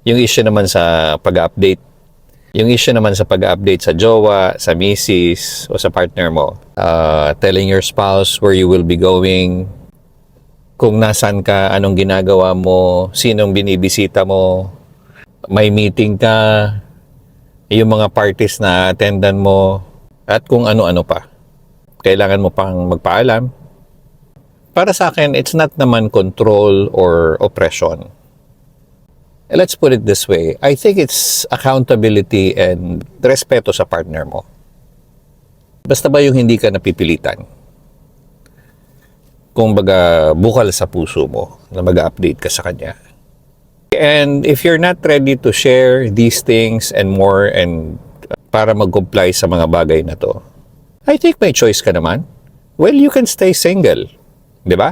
Yung issue naman sa pag-update, yung issue naman sa pag-update sa jowa, sa misis, o sa partner mo, telling your spouse where you will be going, kung nasan ka, anong ginagawa mo, sinong binibisita mo, may meeting ka, yung mga parties na attendan mo, at kung ano-ano pa. Kailangan mo pang magpaalam. Para sa akin, it's not naman control or oppression. Let's put it this way. I think it's accountability and respeto sa partner mo. Basta ba yung hindi ka napipilitan? Kung baga, bukal sa puso mo na mag-update ka sa kanya. And if you're not ready to share these things and more and para mag-comply sa mga bagay na to, I think may choice ka naman. Well, you can stay single. Di ba?